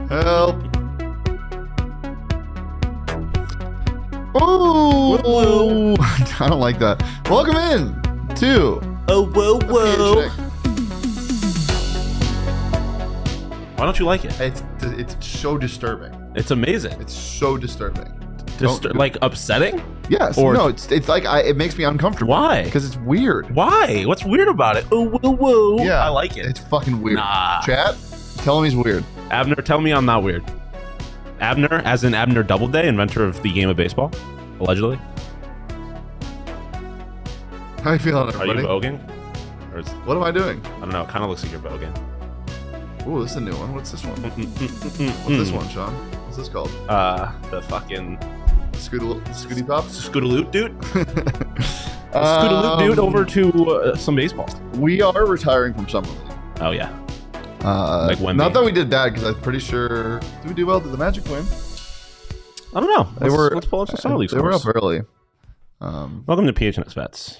Help. Oh, I don't like that. Welcome in to whoa. Why don't you like it? It's so disturbing. It's amazing. It's so disturbing. Like upsetting? Yes. Or no, it's like it makes me uncomfortable. Why? Because it's weird. Why? What's weird about it? Oh, whoa. Yeah, I like it. It's fucking weird. Nah. Chat, tell him he's weird. Abner, tell me I'm not weird. Abner, as in Abner Doubleday, inventor of the game of baseball, allegedly. How you feeling, Are everybody? you voguing? Or is, What am I doing? I don't know. It kind of looks like you're voguing. Ooh, this is a new one. What's this one? What's this one, Sean? What's this called? The fucking Scooty Pops? Scootaloot dude. Scootaloot dude over to some baseball. We are retiring from Summer League. Oh yeah. Like Wemby. not that we did bad, because I'm pretty sure. Did we do well? Did the Magic win? I don't know. Let's pull up some summer league They were scores. up early. Welcome to PHNX Bets.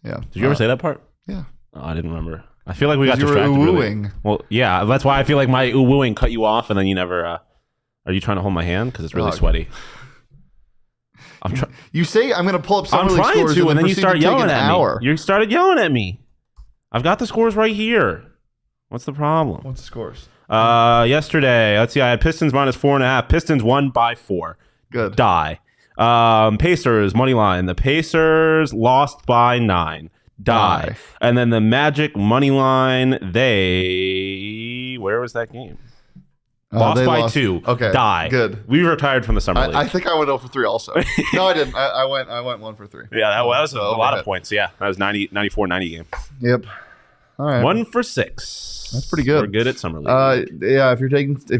Yeah. Did you ever say that part? Yeah. Oh, I didn't remember. I feel like we got You were distracted. ooh-wooing. Really. Well, yeah, that's why I feel like my ooh-wooing cut you off, and then you never. Are you trying to hold my hand? Because it's really sweaty. I'm trying. You say I'm going to pull up summer league trying scores to, and then you proceed start to take yelling an at hour. me. You started yelling at me. I've got the scores right here. What's the problem? What's the scores? Yesterday, let's see. I had Pistons minus 4.5. Pistons won by 4. Good. Die. Pacers money line. The Pacers lost by 9. Die. And then the Magic money line. Where was that game? Lost by 2. Okay. Die. Good. We retired from the summer league. I think I went 0 for 3 also. No, I didn't. I went 1 for 3. Yeah, that was a lot of hit. points. Yeah, that was 94-90 game. Yep. All right. 1 for 6. That's pretty good. We're good at summer league. Yeah, if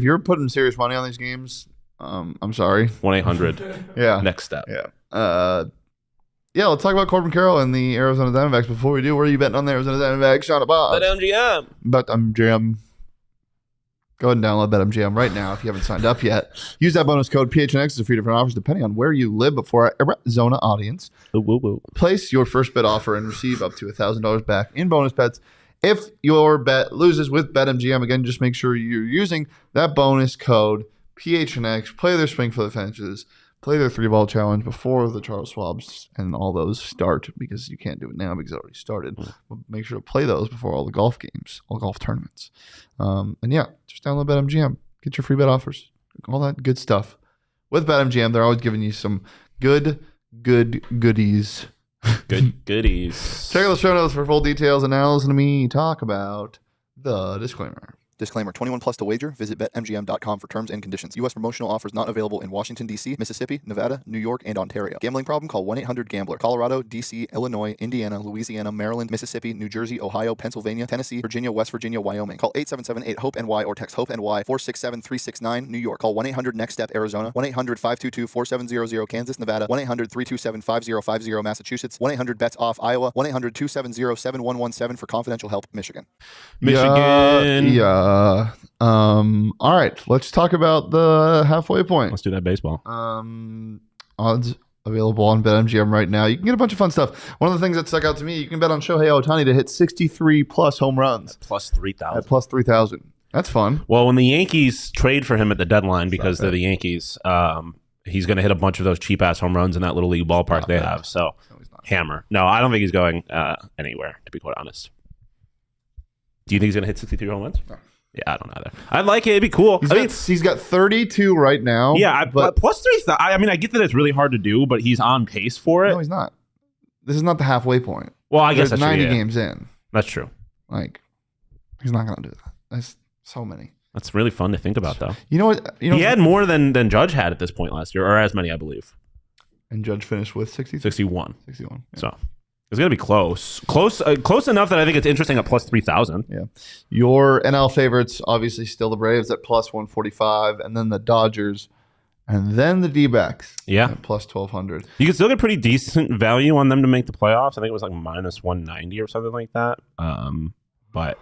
you're putting serious money on these games, I'm sorry. 1-800. Yeah. Next step. Yeah. Yeah, let's talk about Corbin Carroll and the Arizona Diamondbacks. Before we do, where are you betting on the Arizona Diamondbacks? Sean Bob. BetMGM. BetMGM. Go ahead and download BetMGM right now if you haven't signed up yet. Use that bonus code PHNX to 3 different offers depending on where you live before our Arizona audience. Place your first bet offer and receive up to $1,000 back in bonus bets. If your bet loses with BetMGM, again, just make sure you're using that bonus code PHNX. Play their swing for the fences. Play their 3-ball challenge before the Charles Schwabs and all those start, because you can't do it now because it already started. But make sure to play those before all the golf games, all golf tournaments. And yeah, just download BetMGM. Get your free bet offers. All that good stuff. With BetMGM, they're always giving you some goodies. Good goodies. Check out the show notes for full details, and now listen to me talk about the disclaimer. Disclaimer, 21 plus to wager. Visit BetMGM.com for terms and conditions. U.S. promotional offers not available in Washington, D.C., Mississippi, Nevada, New York, and Ontario. Gambling problem? Call 1-800-GAMBLER. Colorado, D.C., Illinois, Indiana, Louisiana, Maryland, Mississippi, New Jersey, Ohio, Pennsylvania, Tennessee, Virginia, West Virginia, Wyoming. Call 877-8-HOPE-NY or text HOPE-NY 467-369, New York. Call 1-800-NEXT-STEP, Arizona. 1-800-522-4700, Kansas, Nevada. 1-800-327-5050, Massachusetts. 1-800-BETS-OFF, Iowa. 1-800-270-7117 for confidential help, Michigan. Michigan. All right, let's talk about the halfway point. Let's do that baseball. Odds available on BetMGM right now. You can get a bunch of fun stuff. One of the things that stuck out to me, you can bet on Shohei Ohtani to hit 63 plus home runs Plus 3,000. at plus 3,000. That's fun. Well, when the Yankees trade for him at the deadline, because they're the Yankees, he's going to hit a bunch of those cheap-ass home runs in that little league ballpark they have. So, hammer. No, I don't think he's going anywhere, to be quite honest. Do you think he's going to hit 63 home runs? No. Yeah, I don't either. I'd like it. It'd be cool. He's got 32 right now. Yeah, but plus 3,000. I mean, I get that it's really hard to do, but he's on pace for it. no, he's not. This is not the halfay point. Well, I guess There's that's 90 true, yeah. games in. That's true. Like, he's not going to do that. That's so many. That's really fun to think about, though. You know what? He had more than Judge had at this point last year, or as many, I believe. And Judge finished with 63? 61. 61. Yeah. So it's going to be close enough that I think it's interesting at plus 3,000. Yeah. Your NL favorites, obviously still the Braves at plus 145, and then the Dodgers, and then the D-backs at plus 1,200. You can still get pretty decent value on them to make the playoffs. I think it was like minus 190 or something like that. But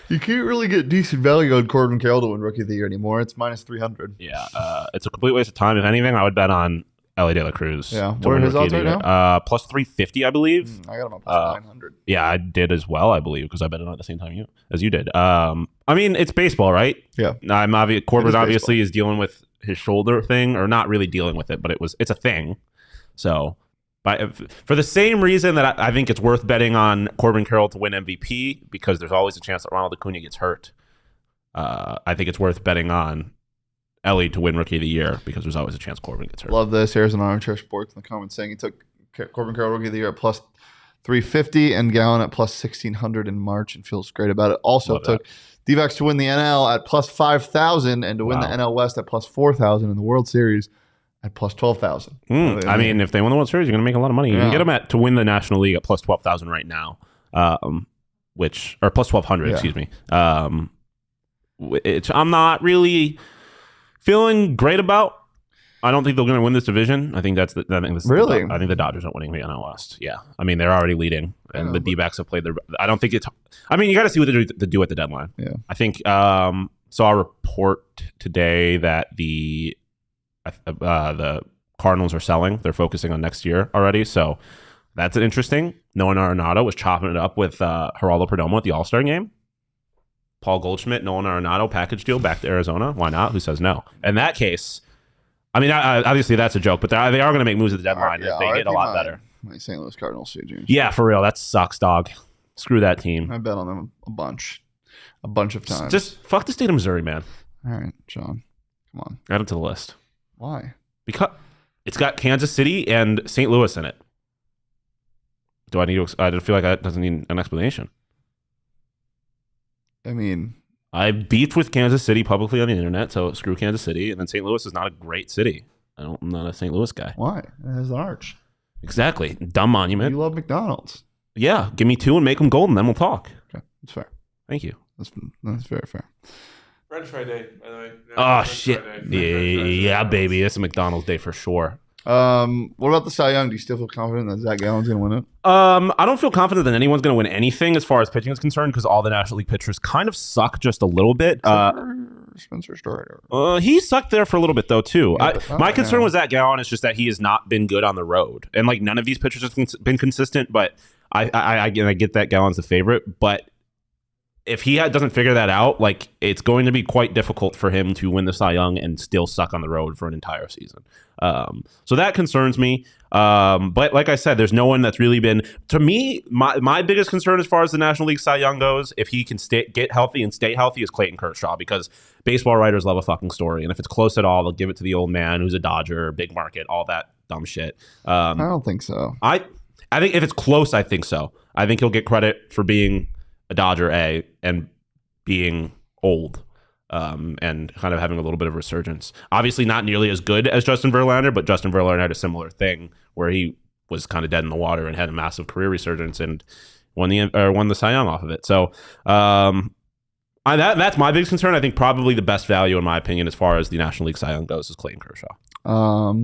you can't really get decent value on Corbin Carroll to win Rookie of the Year anymore. It's minus 300. yeah, it's a complete waste of time. If anything, I would bet on Ellie De La Cruz. Yeah. What are his odds right now? Plus 350, I believe. I got him on plus 900. Yeah, I did as well, I believe, because I bet it at the same time as you did. I mean, it's baseball, right? Yeah. Corbin obviously is dealing with his shoulder thing, or not really dealing with it, but it's a thing. So, for the same reason that I think it's worth betting on Corbin Carroll to win MVP, because there's always a chance that Ronald Acuna gets hurt. I think it's worth betting on Ellie to win Rookie of the Year, because there's always a chance Corbin gets hurt. Love this. Arizona Armchair Sports in the comments saying he took Corbin Carroll Rookie of the Year at plus 350 and Gallen at plus 1600 in March and feels great about it. Also took D-backs to win the NL at plus 5,000 and to win the NL West at plus 4,000 in the World Series at plus 12,000. I mean, if they win the World Series, you're going to make a lot of money. You can get them to win the National League at plus 12,000 right now, or plus 1,200, excuse me. I'm not really feeling great about. I don't think they're going to win this division. I think I think the Dodgers are winning the NL West. Yeah, I mean they're already leading, and the D-backs have played their. I don't think it's. I mean, you got to see what they do at the deadline. Yeah, I think saw a report today that the Cardinals are selling. They're focusing on next year already, so that's interesting. Nolan Arenado was chopping it up with Geraldo Perdomo at the All-Star game. Paul Goldschmidt, Nolan Arenado package deal back to Arizona. Why not? Who says no? In that case, I mean, obviously that's a joke, but they are going to make moves at the deadline if they get a lot better. My St. Louis Cardinals, James. Yeah, for real. That sucks, dog. Screw that team. I bet on them a bunch of times. Just fuck the state of Missouri, man. All right, Sean. Come on. Add it to the list. Why? Because it's got Kansas City and St. Louis in it. Do I need to? I feel like that doesn't need an explanation. I mean, I beefed with Kansas City publicly on the internet, so screw Kansas City. And then St. Louis is not a great city. I'm not a St. Louis guy. Why? It has an arch. Exactly. Dumb monument. You love McDonald's. Yeah. Give me 2 and make them golden, then we'll talk. Okay. That's fair. Thank you. That's very fair. French fry day, by the way. Oh, shit. Yeah, baby. It's a McDonald's day for sure. What about the Cy Young? Do you still feel confident that Zach Gallen's going to win it? I don't feel confident that anyone's going to win anything as far as pitching is concerned, because all the National League pitchers kind of suck just a little bit. Spencer Strider. He sucked there for a little bit though too. Yeah, my concern with Zach Gallen is just that he has not been good on the road, and like none of these pitchers have been consistent. But I get that Gallen's the favorite, but if he doesn't figure that out, like it's going to be quite difficult for him to win the Cy Young and still suck on the road for an entire season. So that concerns me. But like I said, there's no one that's really been, to me, my biggest concern as far as the National League Cy Young goes, if he can get healthy and stay healthy, is Clayton Kershaw, because baseball writers love a fucking story. And if it's close at all, they'll give it to the old man who's a Dodger, big market, all that dumb shit. I don't think so. I think if it's close, I think so. I think he'll get credit for being a Dodger and being old. And kind of having a little bit of resurgence. Obviously not nearly as good as Justin Verlander, but Justin Verlander had a similar thing where he was kind of dead in the water and had a massive career resurgence and won the Cy Young off of it. So that's my biggest concern. I think probably the best value, in my opinion, as far as the National League Cy Young goes, is Clayton Kershaw.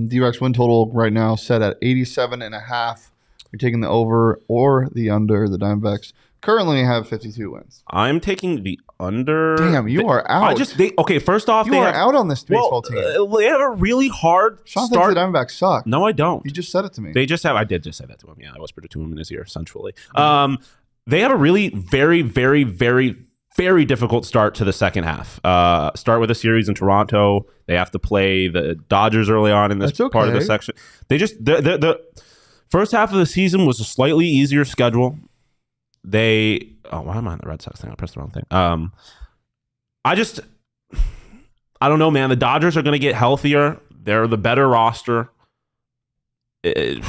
D-backs win total right now set at 87.5. You're taking the over or the under. The Diamondbacks currently have 52 wins. I'm taking the under. Damn, you are out. First off, you are out on this baseball team. They have a really hard Sean start. Thinks the Diamondbacks suck. No, I don't. You just said it to me. I did just say that to him. Yeah, I whispered it to him in his ear, essentially. They have a really very, very, very, very difficult start to the second half. Start with a series in Toronto. They have to play the Dodgers early on in this part of the section. The first half of the season was a slightly easier schedule. Why am I on the Red Sox thing? I pressed the wrong thing. I don't know, man. The Dodgers are going to get healthier. They're the better roster. It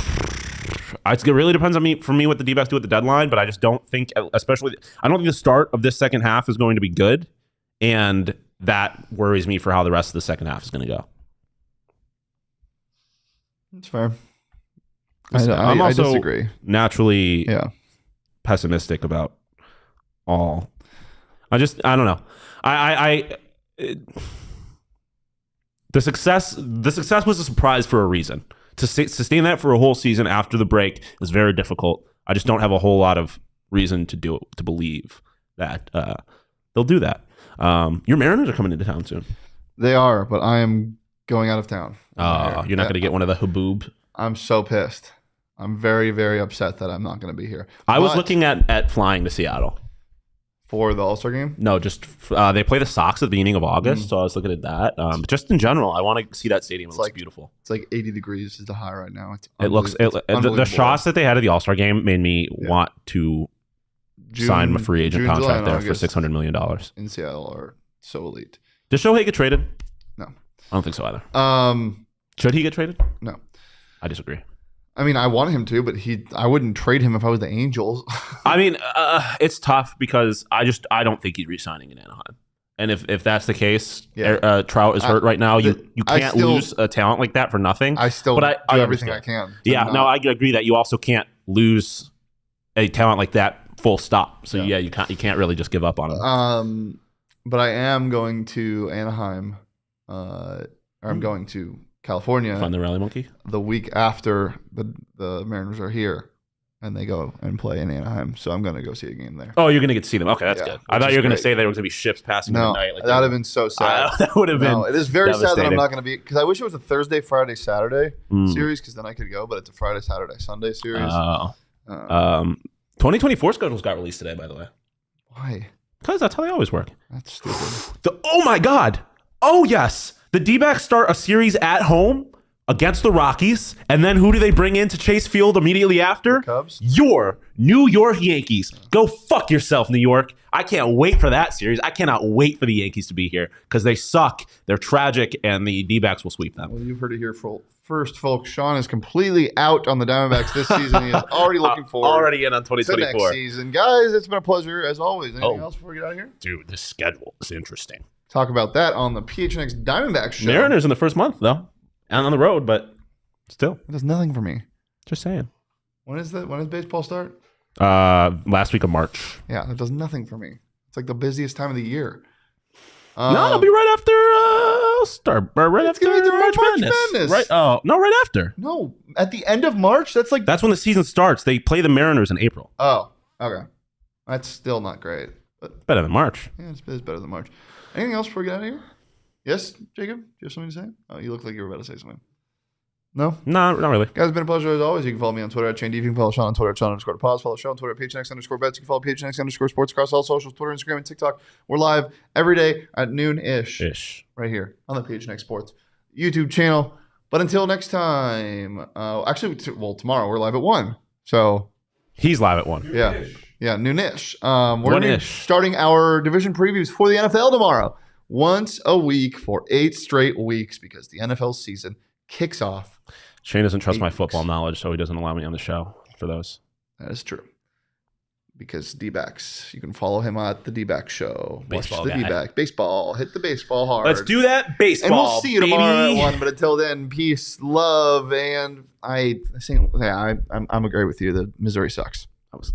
really depends on me what the D-backs do at the deadline, but I just don't think, I don't think the start of this second half is going to be good, and that worries me for how the rest of the second half is going to go. That's fair. I'm also disagree. Naturally pessimistic about all. I don't know. The success was a surprise for a reason. To sustain that for a whole season after the break is very difficult. I just don't have a whole lot of reason to believe that they'll do that. Your Mariners are coming into town soon. They are, but I am going out of town. You're not going to get one of the haboob. I'm so pissed. I'm very, very upset that I'm not going to be here. I was looking at flying to Seattle. For the All-Star game? No, just they play the Sox at the beginning of August, so I was looking at that. But just in general, I want to see that stadium. It looks beautiful. It's like 80 degrees is the high right now. The shots that they had at the All-Star game made me want to sign a free agent contract there for $600 million. In Seattle are so elite. Does Shohei get traded? No. I don't think so either. Should he get traded? No. I disagree. I mean, I want him to, but I wouldn't trade him if I was the Angels. I mean, it's tough because I don't think he's re-signing in Anaheim. And if that's the case, Trout is hurt right now. You can't lose a talent like that for nothing. I still do everything I can. I agree that you also can't lose a talent like that full stop. So you can't really just give up on him. But I am going to Anaheim, or I'm going to California. Find the rally monkey the week after the Mariners are here, and they go and play in Anaheim. So I'm going to go see a game there. Oh, you're going to get to see them. Okay, that's good. I thought you were going to say there was going to be ships passing in the night. Like that would have been so sad. That would have been. It is very sad that I'm not going to be, because I wish it was a Thursday, Friday, Saturday series, because then I could go. But it's a Friday, Saturday, Sunday series. 2024 schedules got released today, by the way. Why? Because that's how they always work. That's stupid. Oh my God! Oh yes. The D-backs start a series at home against the Rockies, and then who do they bring in to Chase Field immediately after? The Cubs. Your New York Yankees. Go fuck yourself, New York. I can't wait for that series. I cannot wait for the Yankees to be here because they suck. They're tragic, and the D-backs will sweep them. Well, you've heard it here first, folks. Shawn is completely out on the Diamondbacks this season. He is already looking forward. Already in on 2024. Next season. Guys, it's been a pleasure as always. Anything else before we get out of here? Dude, this schedule is interesting. Talk about that on the PHNX Diamondbacks show. Mariners in the first month, though. And on the road, but still. It does nothing for me. Just saying. When does baseball start? Last week of March. Yeah, that does nothing for me. It's like the busiest time of the year. No, it'll be right after right after March Madness. Right? Oh, no, right after. No, at the end of March? That's when the season starts. They play the Mariners in April. Oh, okay. That's still not great. But better than March. Yeah, it's better than March. Anything else before we get out of here? Yes, Jacob? Do you have something to say? Oh, you look like you were about to say something. No? No, not really. Guys, it's been a pleasure as always. You can follow me on Twitter at Shane D. You can follow Shawn on Twitter at Shawn_pause. Follow the show on Twitter at PHNX_bets. You can follow PHNX_sports across all socials, Twitter, Instagram, and TikTok. We're live every day at noon-ish. Right here on the PHNX Sports YouTube channel. But until next time, tomorrow we're live at 1. So he's live at 1. Yeah. Yeah, noon-ish. We're starting our division previews for the NFL tomorrow. Once a week for 8 straight weeks because the NFL season kicks off. Shane doesn't trust my football knowledge, so he doesn't allow me on the show for those. That is true. Because D-backs, you can follow him at the D-back show. Baseball Watch the D-back. Baseball. Hit the baseball hard. Let's do that baseball, and we'll see you tomorrow at 1. But until then, peace, love, and I'm agree with you. The Missouri sucks. I was.